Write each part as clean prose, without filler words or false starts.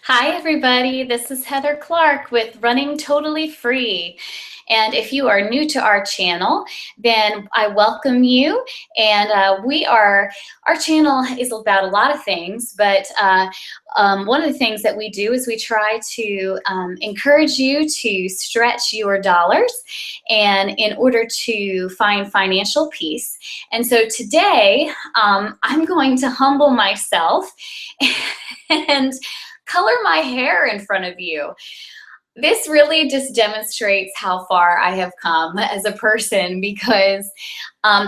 Hi, everybody. This is Heather Clark with Running Totally Free. And if you are new to our channel, then I welcome you. And our channel is about a lot of things, but one of the things that we do is we try to encourage you to stretch your dollars and in order to find financial peace. And so today, I'm going to humble myself and color my hair in front of you. This really just demonstrates how far I have come as a person because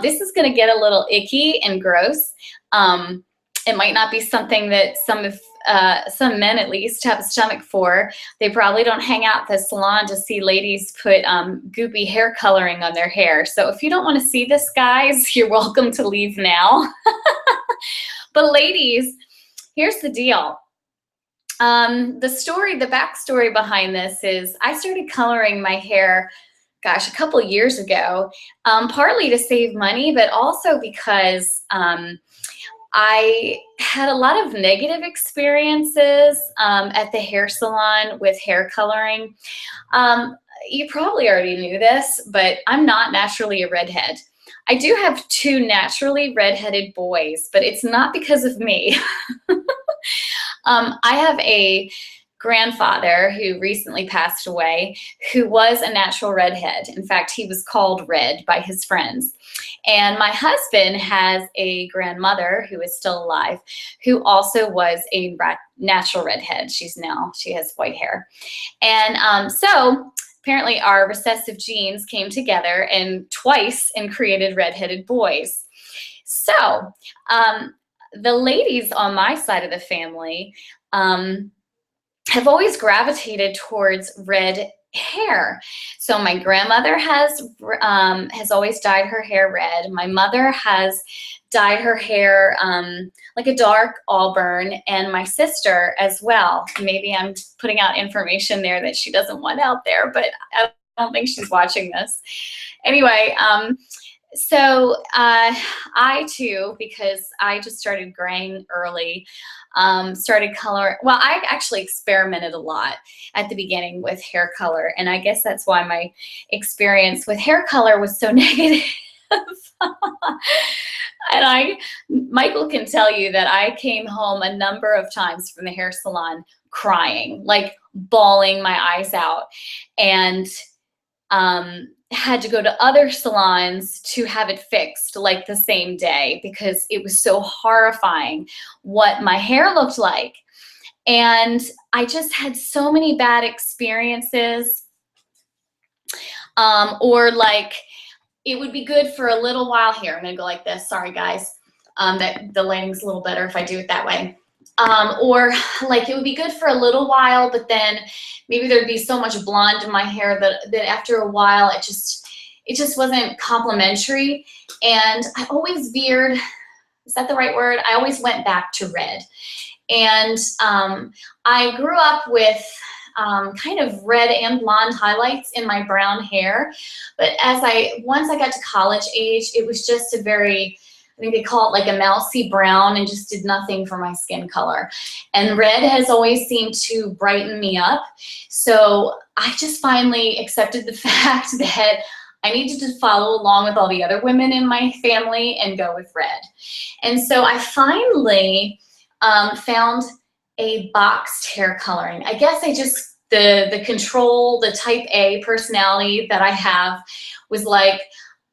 this is going to get a little icky and gross. It might not be something that some men at least have a stomach for. They probably don't hang out at the salon to see ladies put goopy hair coloring on their hair. So if you don't want to see this, guys, you're welcome to leave now. But ladies, here's the deal. The backstory behind this is I started coloring my hair, gosh, a couple years ago, partly to save money, but also because I had a lot of negative experiences at the hair salon with hair coloring. You probably already knew this, but I'm not naturally a redhead. I do have two naturally redheaded boys, but it's not because of me. I have a grandfather who recently passed away who was a natural redhead. In fact, he was called Red by his friends. And my husband has a grandmother who is still alive who also was a natural redhead. She has white hair. And so apparently our recessive genes came together and twice and created redheaded boys. So the ladies on my side of the family have always gravitated towards red hair. So my grandmother has always dyed her hair red. My mother has dyed her hair like a dark auburn, and my sister as well. Maybe I'm putting out information there that she doesn't want out there, but I don't think she's watching this. Anyway, so I too, because I just started graying early, started color. Well, I actually experimented a lot at the beginning with hair color, and I guess that's why my experience with hair color was so negative. And Michael can tell you that I came home a number of times from the hair salon crying, like bawling my eyes out, and had to go to other salons to have it fixed like the same day because it was so horrifying what my hair looked like. And I just had so many bad experiences. Or like it would be good for a little while here. I'm gonna go like this. Sorry guys, that the lighting's a little better if I do it that way. Or like it would be good for a little while, but then maybe there'd be so much blonde in my hair that after a while it just wasn't complimentary. And I always veered, is that the right word? I always went back to red. And I grew up with kind of red and blonde highlights in my brown hair. But once I got to college age, it was just a very, I think they call it like a mousy brown, and just did nothing for my skin color. And red has always seemed to brighten me up. So I just finally accepted the fact that I needed to follow along with all the other women in my family and go with red. And so I finally found a boxed hair coloring. I guess the control, the type A personality that I have was like,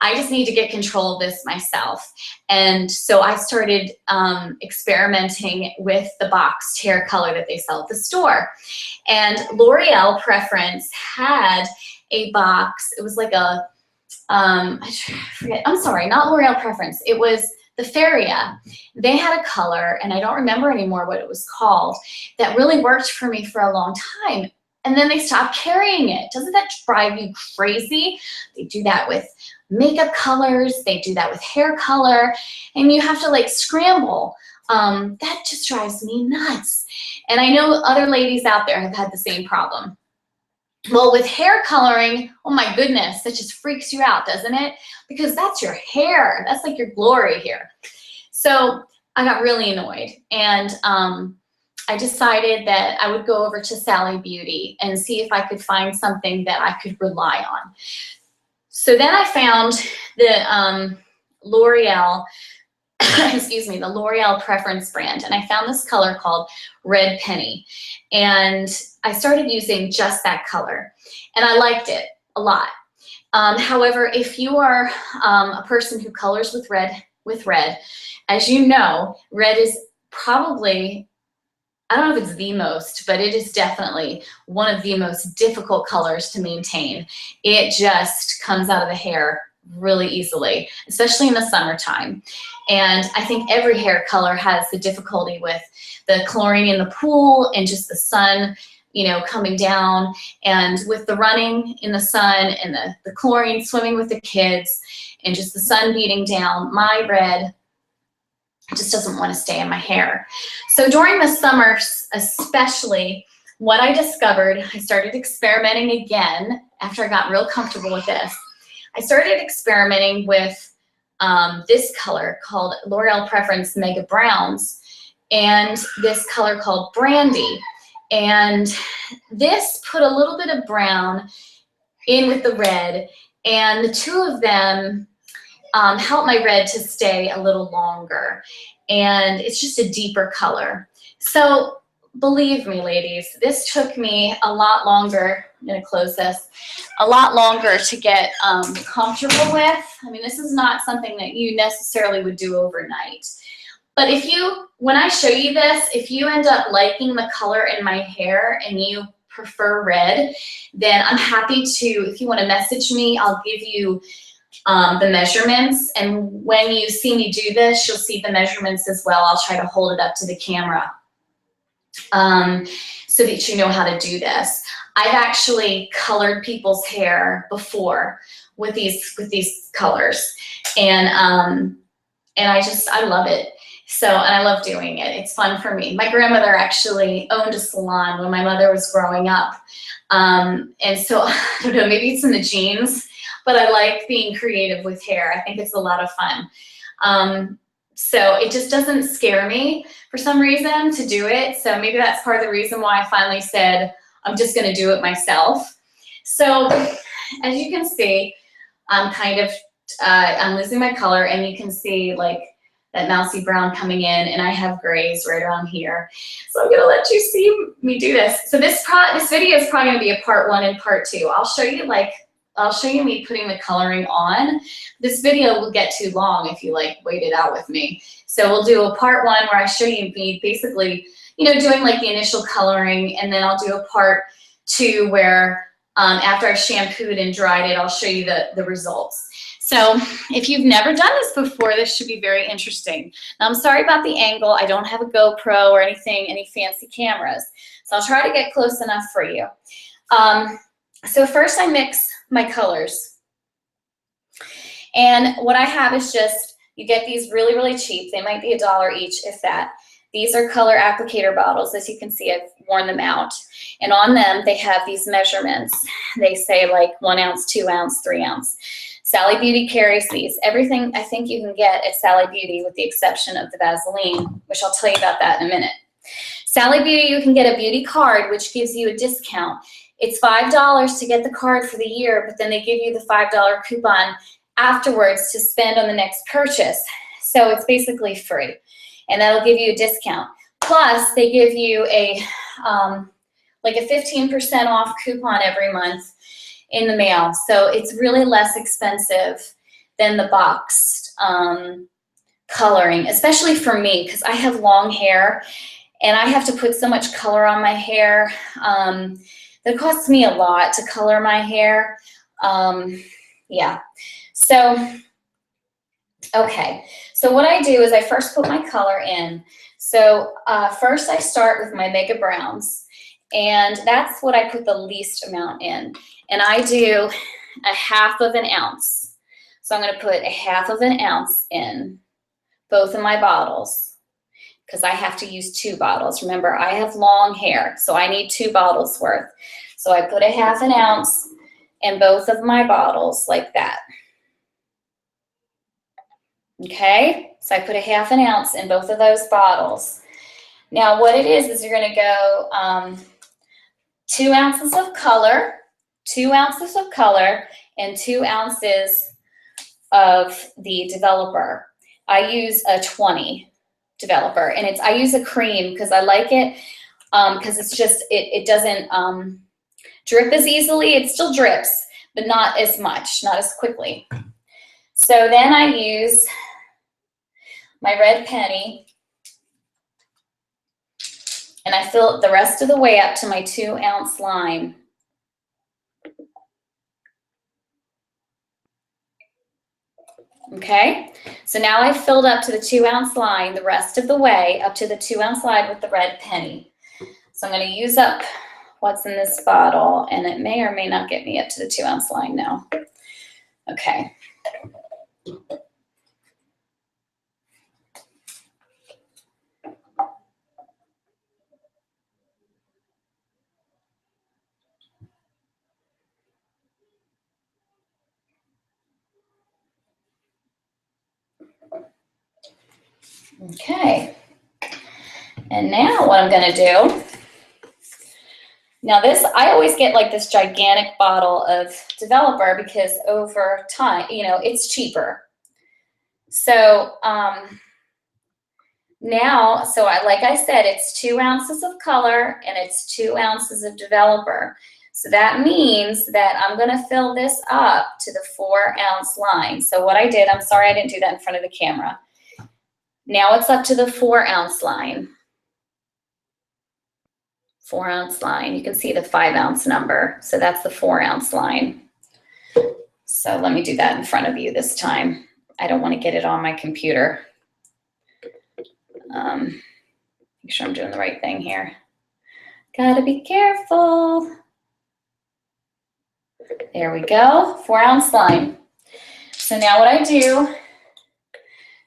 I just need to get control of this myself. And so I started experimenting with the boxed hair color that they sell at the store. And L'Oreal Preference had a box. It was like a, I forget, I'm sorry, not L'Oreal Preference. It was the Feria. They had a color, and I don't remember anymore what it was called, that really worked for me for a long time. And then they stopped carrying it. Doesn't that drive you crazy? They do that with makeup colors, they do that with hair color, and you have to like scramble. That just drives me nuts. And I know other ladies out there have had the same problem. Well, with hair coloring, oh my goodness, that just freaks you out, doesn't it? Because that's your hair. That's like your glory here. So I got really annoyed. And I decided that I would go over to Sally Beauty and see if I could find something that I could rely on. So then I found the L'Oreal, excuse me, the L'Oreal Preference brand, and I found this color called Red Penny, and I started using just that color, and I liked it a lot. However, if you are a person who colors with red, as you know, red is probably, I don't know if it's the most, but it is definitely one of the most difficult colors to maintain. It just comes out of the hair really easily, especially in the summertime. And I think every hair color has the difficulty with the chlorine in the pool and just the sun, you know, coming down, and with the running in the sun and the chlorine swimming with the kids and just the sun beating down, my red just doesn't want to stay in my hair. So during the summer especially, what I discovered, I started experimenting again after I got real comfortable with this. I started experimenting with this color called L'Oreal Preference Mega Browns and this color called Brandy. And this put a little bit of brown in with the red, and the two of them help my red to stay a little longer. And it's just a deeper color. So believe me, ladies, this took me a lot longer. I'm gonna close this. A lot longer to get comfortable with. I mean, this is not something that you necessarily would do overnight. But if you, when I show you this, if you end up liking the color in my hair and you prefer red, then I'm happy to, if you want to message me, I'll give you the measurements. And when you see me do this, you'll see the measurements as well. I'll try to hold it up to the camera so that you know how to do this. I've actually colored people's hair before with these colors, and I love it. So, and I love doing it. It's fun for me. My grandmother actually owned a salon when my mother was growing up. And so, I don't know, maybe it's in the genes, but I like being creative with hair. I think it's a lot of fun. So it just doesn't scare me for some reason to do it. So maybe that's part of the reason why I finally said, I'm just gonna do it myself. So as you can see, I'm kind of, I'm losing my color, and you can see like that mousy brown coming in, and I have grays right around here. So I'm gonna let you see me do this. So this video is probably gonna be a part 1 and part 2. I'll show you me putting the coloring on. This video will get too long if you like wait it out with me. So we'll do a part 1 where I show you me basically, you know, doing like the initial coloring, and then I'll do a part 2 where after I've shampooed and dried it, I'll show you the results. So if you've never done this before, this should be very interesting. Now, I'm sorry about the angle. I don't have a GoPro or anything, any fancy cameras. So I'll try to get close enough for you. So first I mix my colors. And what I have is just, you get these really, really cheap. They might be $1 each, if that. These are color applicator bottles. As you can see, I've worn them out. And on them, they have these measurements. They say like 1 ounce, 2 ounce, 3 ounce. Sally Beauty carries these. Everything I think you can get at Sally Beauty with the exception of the Vaseline, which I'll tell you about that in a minute. Sally Beauty, you can get a beauty card, which gives you a discount. It's $5 to get the card for the year, but then they give you the $5 coupon afterwards to spend on the next purchase. So it's basically free, and that'll give you a discount. Plus, they give you a like a 15% off coupon every month in the mail. So it's really less expensive than the boxed coloring, especially for me, because I have long hair and I have to put so much color on my hair. It costs me a lot to color my hair. Yeah. So, okay. So what I do is I first put my color in. So first I start with my Mega Browns, and that's what I put the least amount in. And I do a 1/2 ounce. So I'm going to put a 1/2 ounce in both of my bottles because I have to use 2 bottles. Remember, I have long hair, so I need 2 bottles worth. So I put a 1/2 ounce in both of my bottles like that. Okay, so I put a 1/2 ounce in both of those bottles. Now what it is you're gonna go 2 ounces of color, 2 ounces of color, and 2 ounces of the developer. I use a 20 developer, and I use a cream because I like it because it's just, it doesn't drip as easily. It still drips, but not as much, not as quickly. So then I use my red penny, and I fill it the rest of the way up to my 2 ounce line. Okay, so now I've filled up to the 2 ounce line the rest of the way up to the 2 ounce line with the red penny. So I'm going to use up what's in this bottle, and it may or may not get me up to the 2 ounce line now. Okay. Okay, and now what I'm going to do, now this, I always get like this gigantic bottle of developer because over time, you know, it's cheaper. So now, so like I said, it's 2 ounces of color and it's 2 ounces of developer. So that means that I'm going to fill this up to the 4 ounce line. So what I did, I'm sorry I didn't do that in front of the camera. Now it's up to the 4 ounce line. 4 ounce line. You can see the 5 ounce number. So that's the 4 ounce line. So let me do that in front of you this time. I don't want to get it on my computer. Make sure I'm doing the right thing here. Gotta be careful. There we go, 4 ounce line. So now what I do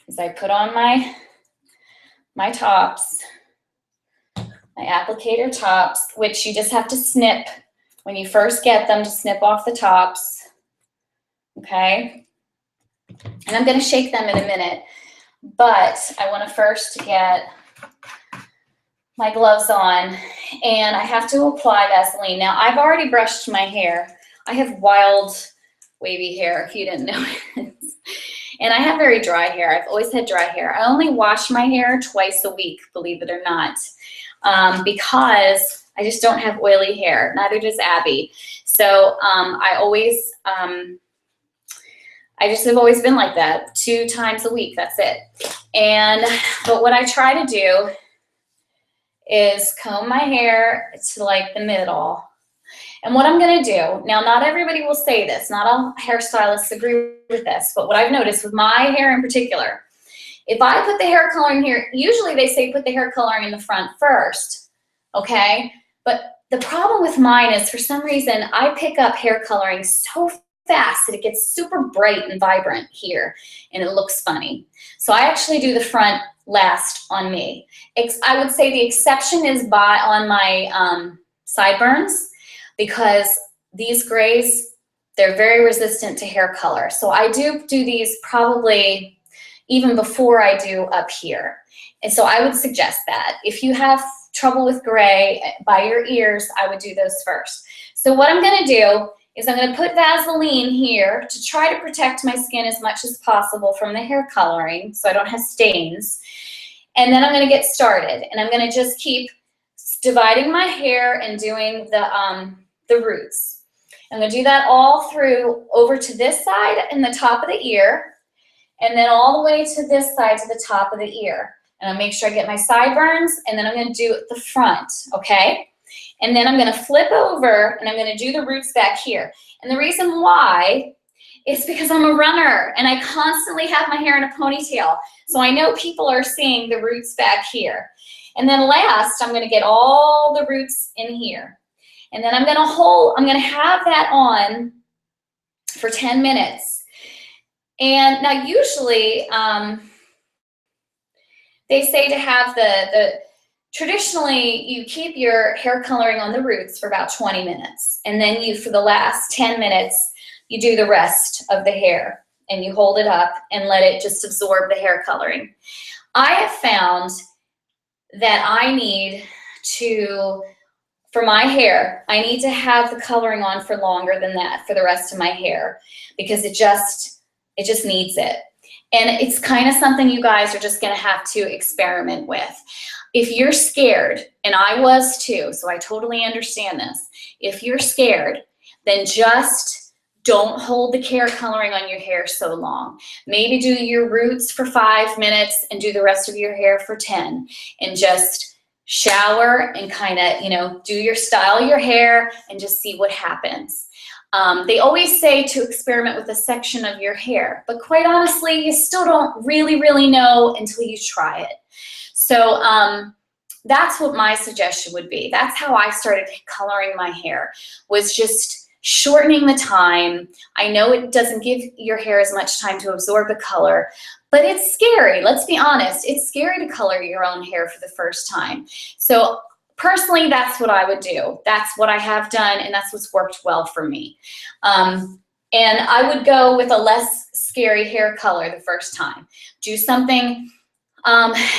is I put on my tops, my applicator tops, which you just have to snip when you first get them, to snip off the tops, okay? And I'm gonna shake them in a minute, but I wanna first get my gloves on, and I have to apply Vaseline. Now, I've already brushed my hair. I have wild, wavy hair, if you didn't notice. And I have very dry hair. I've always had dry hair. I only wash my hair twice a week, believe it or not, because I just don't have oily hair. Neither does Abby. So I just have always been like that, 2 times a week, that's it. But what I try to do is comb my hair to like the middle. And what I'm gonna do, now not everybody will say this, not all hairstylists agree with this, but what I've noticed with my hair in particular, if I put the hair coloring here, usually they say put the hair coloring in the front first, okay? But the problem with mine is for some reason, I pick up hair coloring so fast that it gets super bright and vibrant here, and it looks funny. So I actually do the front last on me. I would say the exception is on my sideburns, because these grays, they're very resistant to hair color. So I do these probably even before I do up here. And so I would suggest that. If you have trouble with gray by your ears, I would do those first. So what I'm gonna do is I'm gonna put Vaseline here to try to protect my skin as much as possible from the hair coloring so I don't have stains. And then I'm gonna get started, and I'm gonna just keep dividing my hair and doing the roots. I'm gonna do that all through over to this side and the top of the ear, and then all the way to this side to the top of the ear. And I'll make sure I get my sideburns, and then I'm gonna do the front, okay? And then I'm gonna flip over, and I'm gonna do the roots back here. And the reason why is because I'm a runner, and I constantly have my hair in a ponytail. So I know people are seeing the roots back here. And then last, I'm gonna get all the roots in here. And then I'm gonna have that on for 10 minutes. And now usually, they say to have traditionally you keep your hair coloring on the roots for about 20 minutes. And then for the last 10 minutes, you do the rest of the hair, and you hold it up and let it just absorb the hair coloring. I have found that I need for my hair, I need to have the coloring on for longer than that for the rest of my hair, because it just needs it. And it's kind of something you guys are just going to have to experiment with. If you're scared, and I was too, so I totally understand this. If you're scared, then just don't hold the care coloring on your hair so long. Maybe do your roots for 5 minutes and do the rest of your hair for 10, and just shower and kind of, you know, style your hair and just see what happens. They always say to experiment with a section of your hair, but quite honestly, you still don't really know until you try it. So that's what my suggestion would be. That's how I started coloring my hair, was just shortening the time. I know it doesn't give your hair as much time to absorb the color, but it's scary. Let's be honest. It's scary to color your own hair for the first time. So personally, that's what I would do. That's what I have done, and that's what's worked well for me. And I would go with a less scary hair color the first time. Do something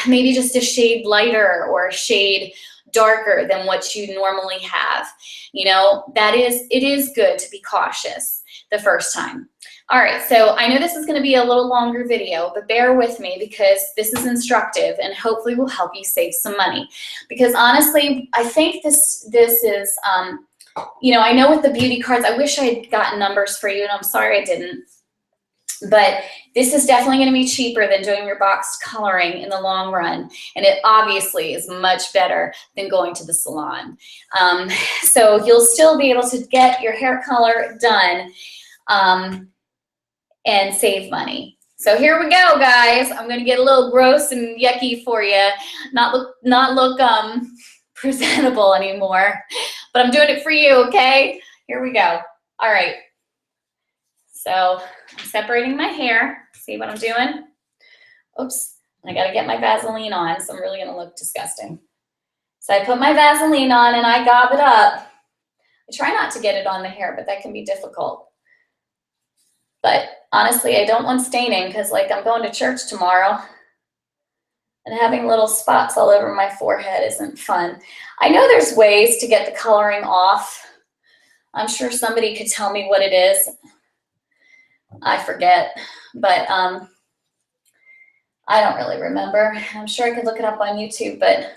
maybe just a shade lighter or a shade darker than what you normally have. You know, it is good to be cautious the first time. All right, so I know this is going to be a little longer video, but bear with me because this is instructive and hopefully will help you save some money. Because honestly, I think this is, you know, I know with the beauty cards, I wish I had gotten numbers for you, and I'm sorry I didn't. But this is definitely going to be cheaper than doing your boxed coloring in the long run. And it obviously is much better than going to the salon. So you'll still be able to get your hair color done and save money. So here we go, guys. I'm going to get a little gross and yucky for you. Not look presentable anymore. But I'm doing it for you, okay? Here we go. All right. So I'm separating my hair. See what I'm doing? Oops, I gotta get my Vaseline on, so I'm really gonna look disgusting. So I put my Vaseline on and I gob it up. I try not to get it on the hair, but that can be difficult. But honestly, I don't want staining because like I'm going to church tomorrow and having little spots all over my forehead isn't fun. I know there's ways to get the coloring off. I'm sure somebody could tell me what it is. I forget, but I don't really remember. I'm sure I could look it up on YouTube, but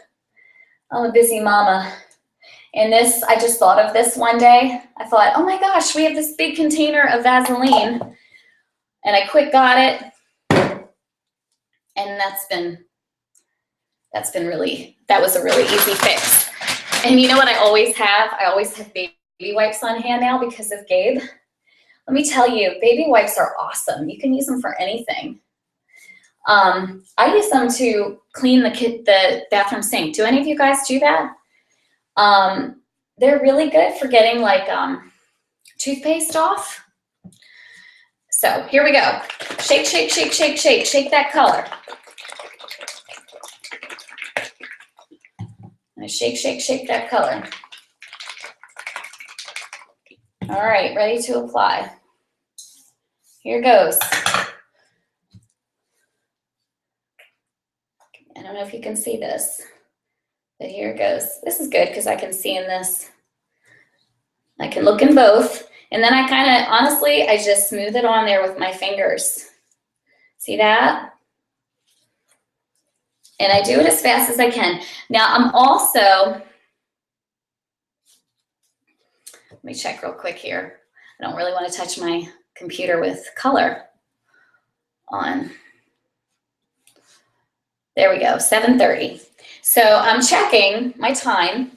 I'm a busy mama. And this, I just thought of this one day. I thought, oh my gosh, we have this big container of Vaseline. And I quick got it. And that was a really easy fix. And you know what I always have? I always have baby wipes on hand now because of Gabe. Let me tell you, baby wipes are awesome. You can use them for anything. I use them to clean the bathroom sink. Do any of you guys do that? They're really good for getting like toothpaste off. So here we go. Shake, shake, shake, shake, shake. Shake that color. And shake, shake, shake that color. All right, ready to apply. Here goes. I don't know if you can see this, but here it goes. This is good because I can see in this. I can look in both. And then I kind of, honestly, I just smooth it on there with my fingers. See that? And I do it as fast as I can. Now I'm also, let me check real quick here. I don't really want to touch my computer with color on. There we go, 7:30. So I'm checking my time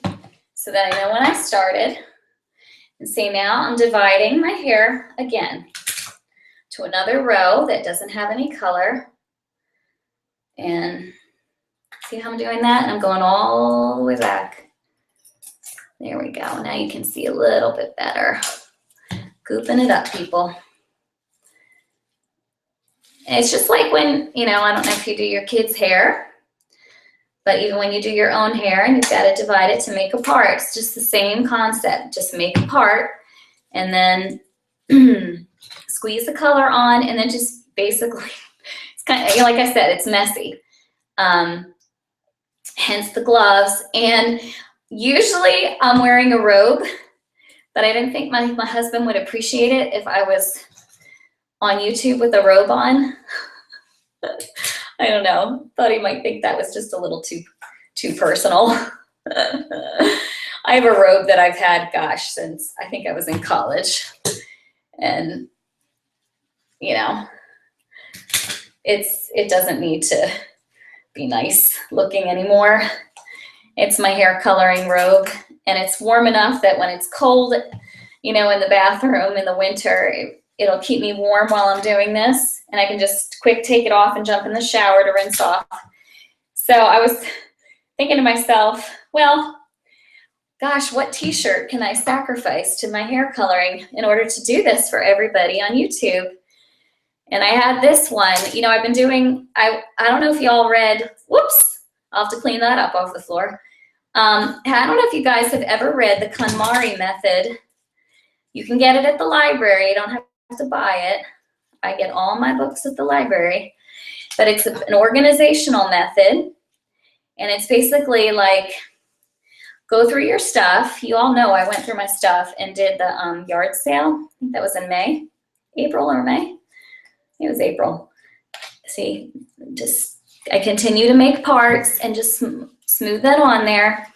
so that I know when I started. And see, now I'm dividing my hair again to another row that doesn't have any color. And see how I'm doing that? And I'm going all the way back. There we go. Now you can see a little bit better. Gooping it up, people. And it's just like when, you know, I don't know if you do your kids' hair, but even when you do your own hair and you've got to divide it to make a part, it's just the same concept. Just make a part and then squeeze the color on and then just basically, it's kind of, like I said, it's messy. hence the gloves. And usually I'm wearing a robe, but I didn't think my husband would appreciate it if I was on YouTube with a robe on. I don't know, thought he might think that was just a little too personal. I have a robe that I've had, gosh, since I think I was in college. And, you know, it doesn't need to be nice looking anymore. It's my hair coloring robe, and it's warm enough that when it's cold, you know, in the bathroom in the winter, it'll keep me warm while I'm doing this, and I can just quick take it off and jump in the shower to rinse off. So I was thinking to myself, well, gosh, what t-shirt can I sacrifice to my hair coloring in order to do this for everybody on YouTube? And I had this one. You know, I've been doing, I don't know if y'all read, whoops, I'll have to clean that up off the floor. I don't know if you guys have ever read the KonMari method. You can get it at the library. You don't have to buy it. I get all my books at the library. But it's an organizational method. And it's basically like, go through your stuff. You all know I went through my stuff and did the yard sale. I think that was in May, April or May. It was April. See, just I continue to make parts and just smooth that on there.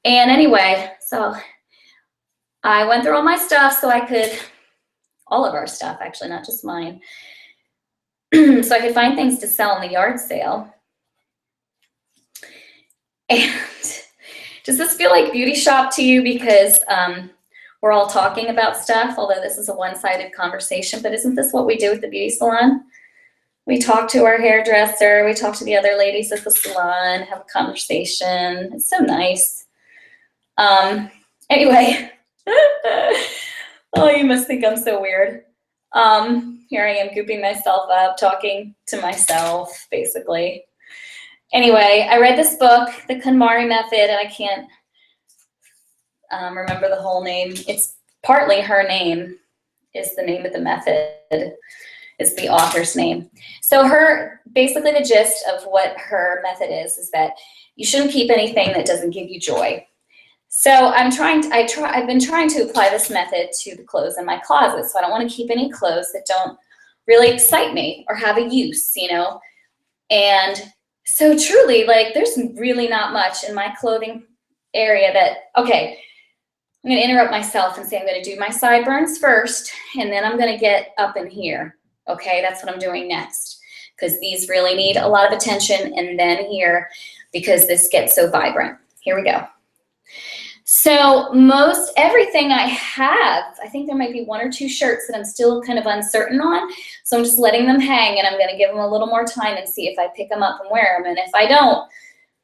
And anyway, so I went through all my stuff so I could, all of our stuff actually, not just mine, so I could find things to sell in the yard sale. And does this feel like beauty shop to you? Because we're all talking about stuff, although this is a one-sided conversation, but isn't this what we do at the beauty salon? We talk to our hairdresser, we talk to the other ladies at the salon, have a conversation. It's so nice. Anyway, oh, you must think I'm so weird. Here I am gooping myself up, talking to myself, basically. Anyway, I read this book, The KonMari Method, and I can't remember the whole name. It's partly her name is the name of the method, is the author's name. So basically the gist of what her method is that you shouldn't keep anything that doesn't give you joy. So I've been trying to apply this method to the clothes in my closet. So I don't want to keep any clothes that don't really excite me or have a use, you know. And so truly, like, there's really not much in my clothing area that, okay, I'm going to interrupt myself and say I'm going to do my sideburns first, and then I'm going to get up in here. Okay, that's what I'm doing next, because these really need a lot of attention, and then here, because this gets so vibrant. Here we go. So most everything I have, I think there might be one or two shirts that I'm still kind of uncertain on. So I'm just letting them hang, and I'm going to give them a little more time and see if I pick them up and wear them. And if I don't,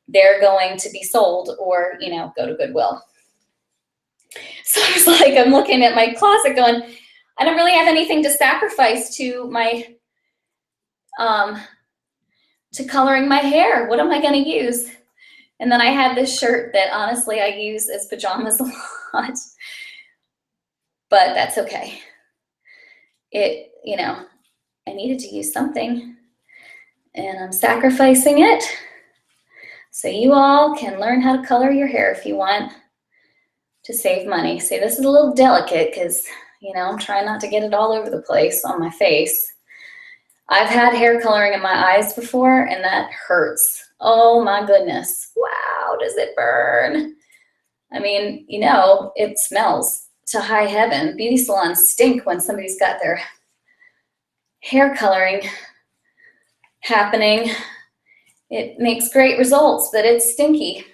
they're going to be sold or, you know, go to Goodwill. So I was like, I'm looking at my closet going, I don't really have anything to sacrifice to my, to coloring my hair. What am I going to use? And then I had this shirt that honestly I use as pajamas a lot, but that's okay. You know, I needed to use something, and I'm sacrificing it so you all can learn how to color your hair if you want to save money. See, this is a little delicate because, you know, I'm trying not to get it all over the place on my face. I've had hair coloring in my eyes before, and that hurts. Oh my goodness. Wow, does it burn? I mean, you know, it smells to high heaven. Beauty salons stink when somebody's got their hair coloring happening. It makes great results, but it's stinky.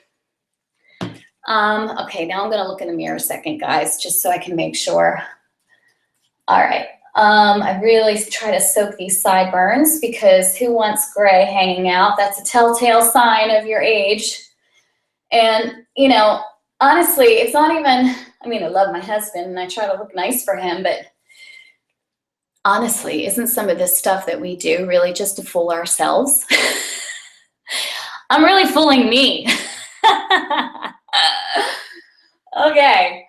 Okay, now I'm gonna look in the mirror a second, guys, just so I can make sure. All right. I really try to soak these sideburns because who wants gray hanging out? That's a telltale sign of your age. And, you know, honestly, it's not even, I mean, I love my husband and I try to look nice for him, but honestly, isn't some of this stuff that we do really just to fool ourselves? I'm really fooling me. Okay.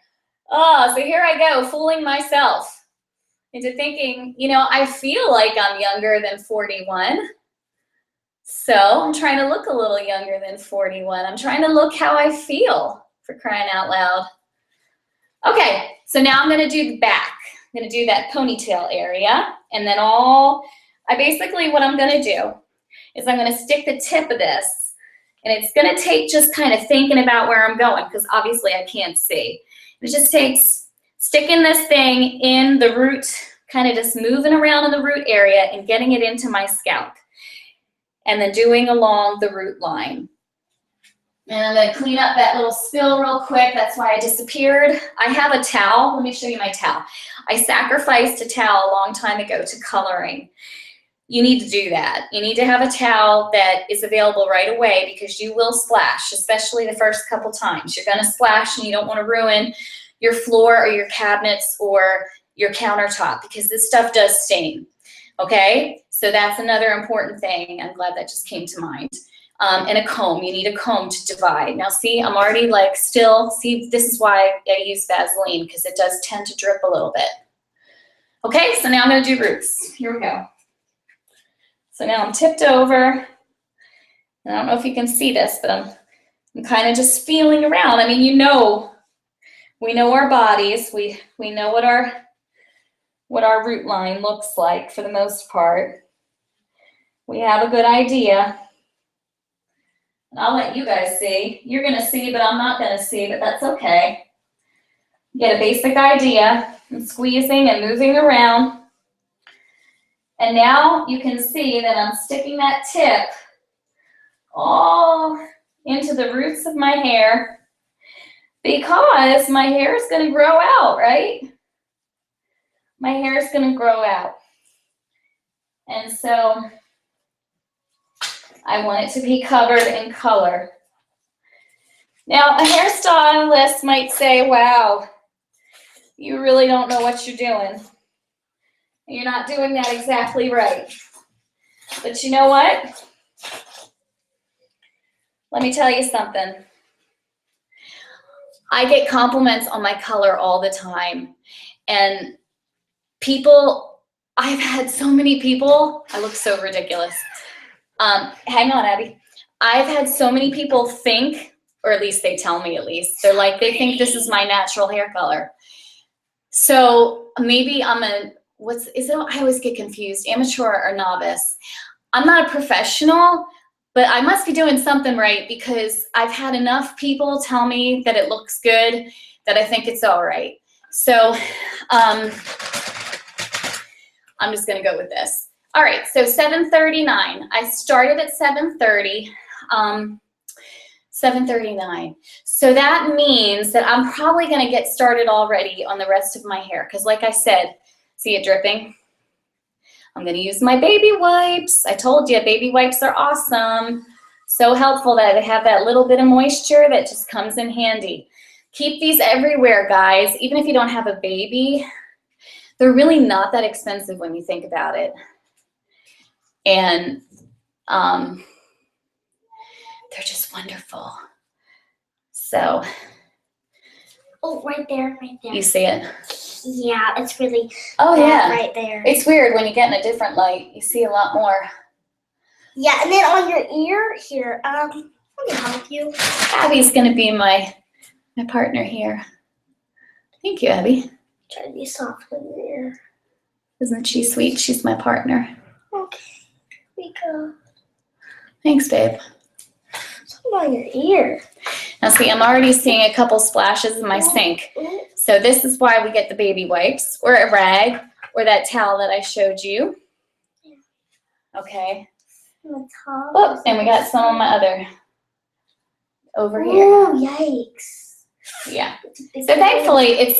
Oh, so here I go, fooling myself into thinking, you know, I feel like I'm younger than 41. So I'm trying to look a little younger than 41. I'm trying to look how I feel, for crying out loud. Okay, so now I'm gonna do the back. I'm gonna do that ponytail area, and then basically what I'm gonna do is I'm gonna stick the tip of this, and it's gonna take just kind of thinking about where I'm going, because obviously I can't see. It just takes sticking this thing in the root, kind of just moving around in the root area and getting it into my scalp, and then doing along the root line. And I'm gonna clean up that little spill real quick. That's why I disappeared. I have a towel. Let me show you my towel. I sacrificed a towel a long time ago to coloring. You need to do that. You need to have a towel that is available right away, because you will splash, especially the first couple times. You're gonna splash, and you don't wanna ruin your floor or your cabinets or your countertop, because this stuff does stain, okay? So that's another important thing. I'm glad that just came to mind. And a comb. You need a comb to divide. Now see, I'm already like still, see, this is why I use Vaseline, because it does tend to drip a little bit. Okay, so now I'm gonna do roots. Here we go. So now I'm tipped over. I don't know if you can see this, but I'm kind of just feeling around. I mean, we know our bodies. We know what our root line looks like for the most part. We have a good idea. And I'll let you guys see. You're gonna see, but I'm not gonna see, but that's okay. Get a basic idea. I'm squeezing and moving around. And now you can see that I'm sticking that tip all into the roots of my hair, because my hair is gonna grow out, right? My hair is gonna grow out. And so I want it to be covered in color. Now, a hairstylist might say, wow, you really don't know what you're doing. You're not doing that exactly right. But you know what? Let me tell you something. I get compliments on my color all the time. And I've had so many people, I look so ridiculous. Hang on, Abby. I've had so many people think, or at least they tell me at least, they think this is my natural hair color. So maybe I always get confused, amateur or novice. I'm not a professional, but I must be doing something right, because I've had enough people tell me that it looks good that I think it's all right. So I'm just gonna go with this. All right, so 7:39. I started at 7:30. 7:39. So that means that I'm probably gonna get started already on the rest of my hair, because like I said, see it dripping? I'm gonna use my baby wipes. I told you, baby wipes are awesome. So helpful that they have that little bit of moisture that just comes in handy. Keep these everywhere, guys. Even if you don't have a baby, they're really not that expensive when you think about it. And they're just wonderful. So. Oh, right there, right there. You see it? Yeah, it's really right there. It's weird when you get in a different light. You see a lot more. Yeah, and then on your ear here, let me help you. Abby's gonna be my partner here. Thank you, Abby. Try to be soft with your ear. Isn't she sweet? She's my partner. Okay, here we go. Thanks, babe. Something on your ear. Now see, I'm already seeing a couple splashes in my sink. So this is why we get the baby wipes, or a rag, or that towel that I showed you. Okay. Oh, and we got some on my other over here. Oh, yikes. Yeah. So thankfully,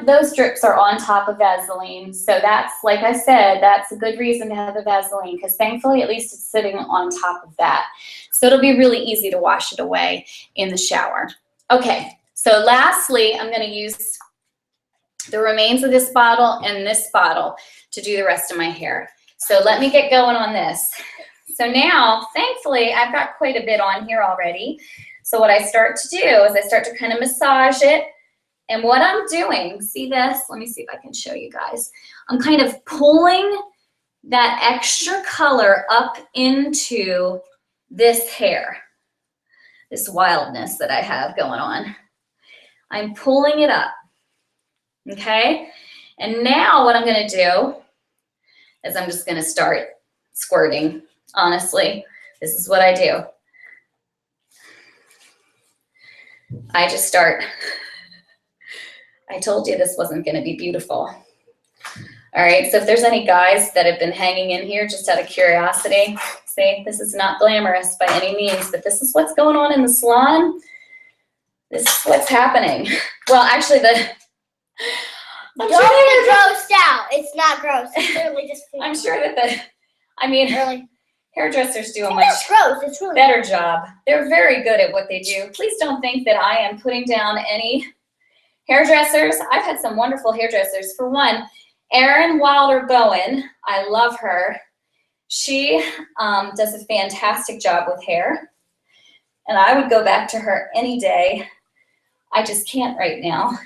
those drips are on top of Vaseline. So that's, like I said, that's a good reason to have the Vaseline, because thankfully, at least it's sitting on top of that. So it'll be really easy to wash it away in the shower. Okay, so lastly, I'm gonna use the remains of this bottle and this bottle to do the rest of my hair. So let me get going on this. So now, thankfully, I've got quite a bit on here already. So what I start to do is I start to kind of massage it. And what I'm doing, see this? Let me see if I can show you guys. I'm kind of pulling that extra color up into this hair, this wildness that I have going on. I'm pulling it up, okay? And now what I'm gonna do is I'm just gonna start squirting, honestly. This is what I do. I just start. I told you this wasn't gonna be beautiful. All right, so if there's any guys that have been hanging in here just out of curiosity, see, this is not glamorous by any means, but this is what's going on in the salon. This is what's happening. Well, actually, Don't get grossed out. It's not gross. It's literally just food. I'm sure that Really. hairdressers do a I much think it's gross. It's really better job. They're very good at what they do. Please don't think that I am putting down any hairdressers. I've had some wonderful hairdressers. For one, Erin Wilder Bowen, I love her. She does a fantastic job with hair, and I would go back to her any day. I just can't right now.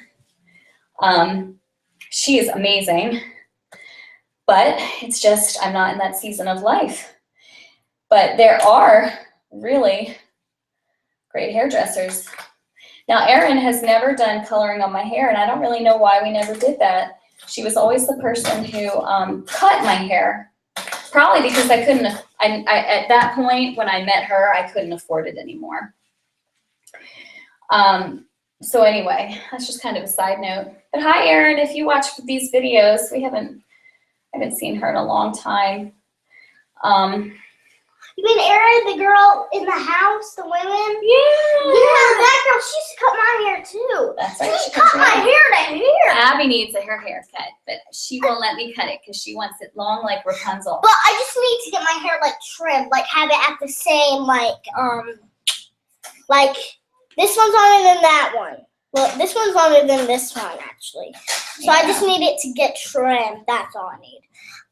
She is amazing, but it's just I'm not in that season of life. But there are really great hairdressers. Now, Erin has never done coloring on my hair, and I don't really know why we never did that. She was always the person who cut my hair, probably because I couldn't, at that point when I met her, I couldn't afford it anymore. So anyway, that's just kind of a side note. But hi, Erin, if you watch these videos, I haven't seen her in a long time. You mean Erin, the girl in the house, the women? Yeah. Yeah, that girl, she used to cut my hair too. That's right. She cut my hair to hair. Abby needs her haircut, but she won't let me cut it because she wants it long like Rapunzel. But I just need to get my hair like trimmed, like have it at the same like this one's longer than that one. Well, this one's longer than this one actually. So I just need it to get trimmed. That's all I need.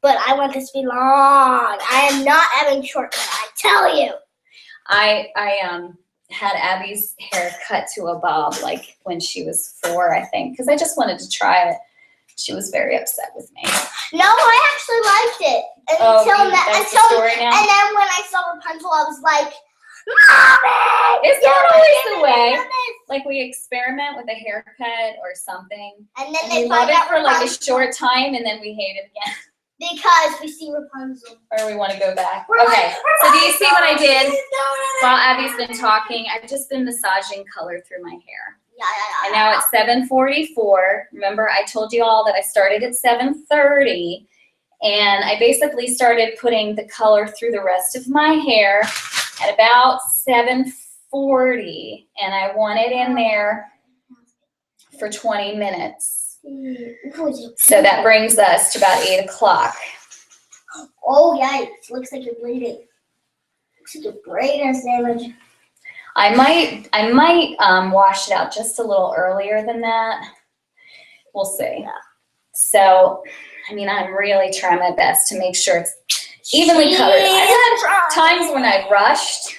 But I want this to be long. I am not having short hair, I tell you. I had Abby's hair cut to a bob like when she was 4, I think, because I just wanted to try it. She was very upset with me. No, I actually liked it. That's the story now? And then when I saw Rapunzel, I was like, Mommy! It's not always the way. Like we experiment with a haircut or something. And then And they we love find it out for like a Rapunzel short time and then we hate it again. because we see Rapunzel. Or we want to go back. We're Okay, like, so do you see what I did? Rapunzel, While Abby's been talking, I've just been massaging color through my hair. Yeah. And now it's 7:44. Remember, I told you all that I started at 7:30. And I basically started putting the color through the rest of my hair at about 7:40. And I want it in there for 20 minutes. So that brings us to about 8 o'clock. Oh, yikes. Looks like you're bleeding. Looks like your brain has damage. I might wash it out just a little earlier than that. We'll see. Yeah. So, I mean, I'm really trying my best to make sure it's evenly colored. I've had times when I rushed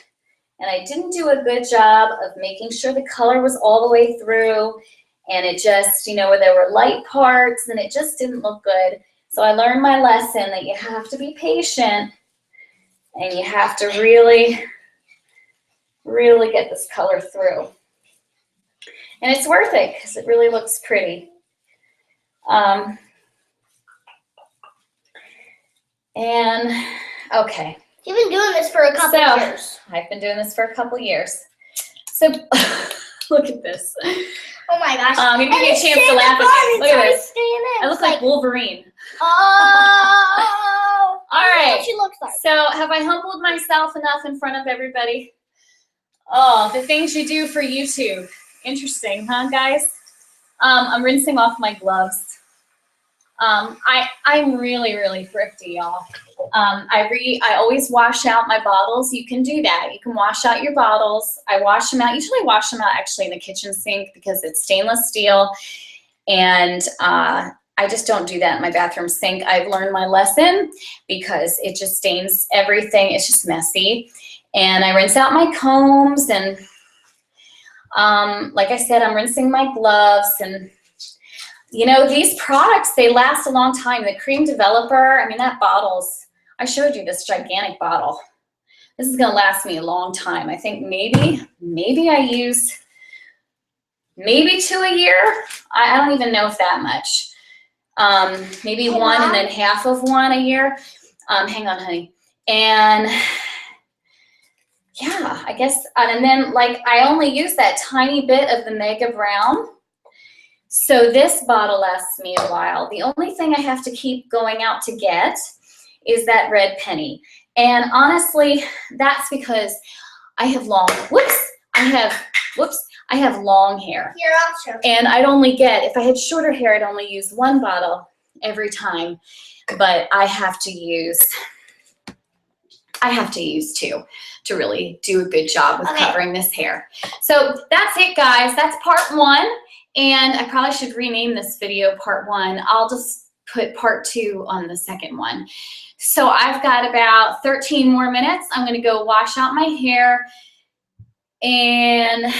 and I didn't do a good job of making sure the color was all the way through, and it just, where there were light parts and it just didn't look good. So I learned my lesson that you have to be patient and you have to really get this color through. And it's worth it because it really looks pretty. And okay. You've been doing this for a couple years. I've been doing this for a couple years. So look at this. Oh my gosh. I'm gonna give you a chance to laugh at me. Look at this. I look like Wolverine. Oh. All right. That's what she looks like. So have I humbled myself enough in front of everybody? Oh, the things you do for YouTube. Interesting, huh, guys? I'm rinsing off my gloves. I'm really thrifty, y'all. I always wash out my bottles. You can do that. You can wash out your bottles. I wash them out. Usually wash them out actually in the kitchen sink because it's stainless steel. And I just don't do that in my bathroom sink. I've learned my lesson because it just stains everything. It's just messy. And I rinse out my combs, and like I said, I'm rinsing my gloves. And these products, they last a long time. The Cream Developer, I mean, that bottle's, I showed you this gigantic bottle. This is gonna last me a long time. I think maybe I use maybe 2 a year. I don't even know if that much. Maybe Hey, one and Mom. then half of one a year. Hang on, honey. And yeah, I guess, and then like I only use that tiny bit of the Mega Brown. So this bottle lasts me a while. The only thing I have to keep going out to get is that red penny. And honestly, that's because I have long, I have long hair. Here, I'll show you. And I'd only get, if I had shorter hair, I'd only use one bottle every time. But I have to use two to really do a good job with Okay. covering this hair. So that's it, guys. That's part 1. And I probably should rename this video part 1. I'll just put part 2 on the second one. So I've got about 13 more minutes. I'm going to go wash out my hair and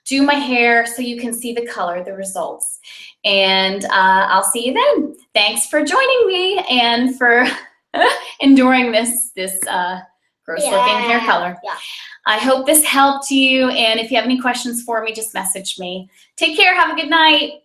do my hair so you can see the color, the results. And I'll see you then. Thanks for joining me and for enduring this gross looking hair color. Yeah. I hope this helped you, and if you have any questions for me, just message me. Take care. Have a good night.